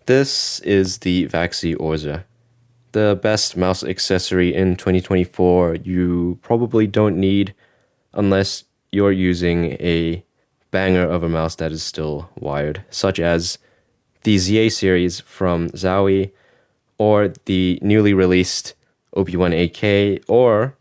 This is the Vaxee Oryza, the best mouse accessory in 2024 you probably don't need unless you're using a banger of a mouse that is still wired, such as the ZA series from Zowie, or the newly released OP1AK, or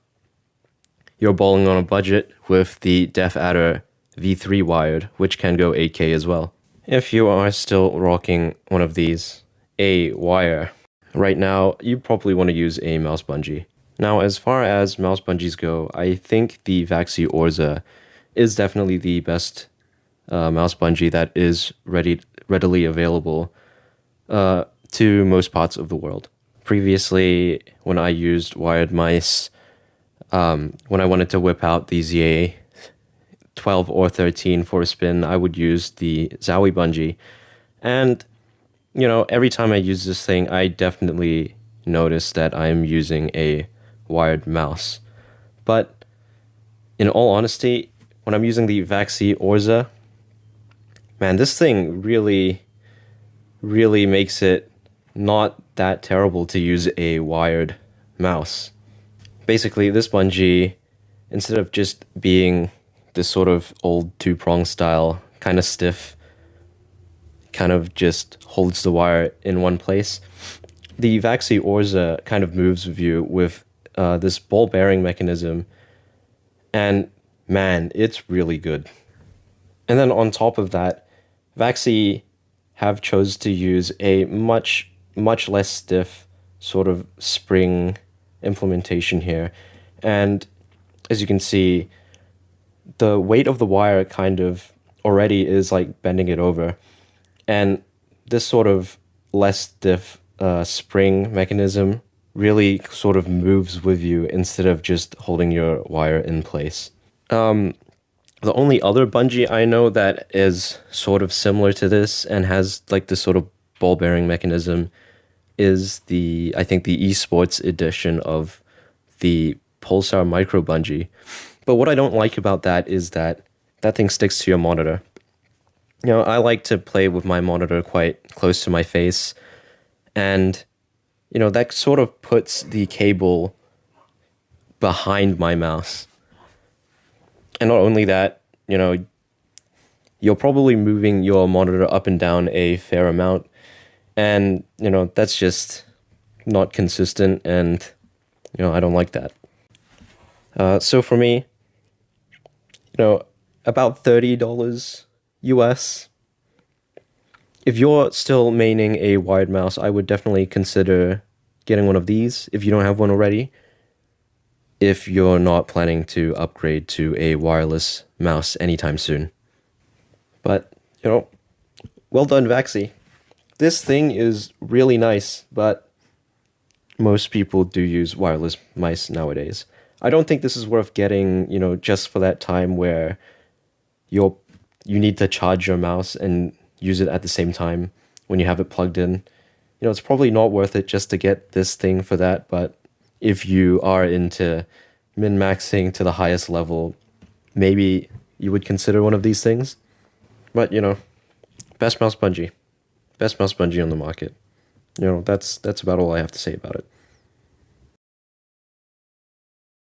you're balling on a budget with the Def Adder V3 wired, which can go 8K as well. If you are still rocking one of these, a wire, right now you probably want to use a mouse bungee. Now, as far as mouse bungees go, I think the Vaxee Oryza is definitely the best mouse bungee that is readily available to most parts of the world. Previously, when I used wired mice, when I wanted to whip out the ZA 12 or 13 for a spin, I would use the Zowie bungee. And, every time I use this thing, I definitely notice that I'm using a wired mouse. But in all honesty, when I'm using the Vaxee Oryza, man, this thing really, really makes it not that terrible to use a wired mouse. Basically, this bungee, instead of just being this sort of old two-prong style, kind of stiff, kind of just holds the wire in one place, the Vaxee Oryza kind of moves with you with this ball bearing mechanism, and man, it's really good. And then on top of that, Vaxee have chose to use a much less stiff sort of spring implementation here, and as you can see, the weight of the wire kind of already is like bending it over, and this sort of less stiff spring mechanism really sort of moves with you instead of just holding your wire in place. The only other bungee I know that is sort of similar to this and has like this sort of ball bearing mechanism is I think the esports edition of the Pulsar Micro Bungee. But what I don't like about that is that thing sticks to your monitor. I like to play with my monitor quite close to my face, and that sort of puts the cable behind my mouse. And not only that, you're probably moving your monitor up and down a fair amount, and that's just not consistent, and I don't like that. So for me, about $30 US. If you're still maining a wired mouse, I would definitely consider getting one of these if you don't have one already, if you're not planning to upgrade to a wireless mouse anytime soon. But, well done, Vaxee. This thing is really nice, but most people do use wireless mice nowadays. I don't think this is worth getting, just for that time where you need to charge your mouse and use it at the same time when you have it plugged in. It's probably not worth it just to get this thing for that, but if you are into min-maxing to the highest level, maybe you would consider one of these things. But, best mouse bungee. Best mouse bungee on the market. That's about all I have to say about it.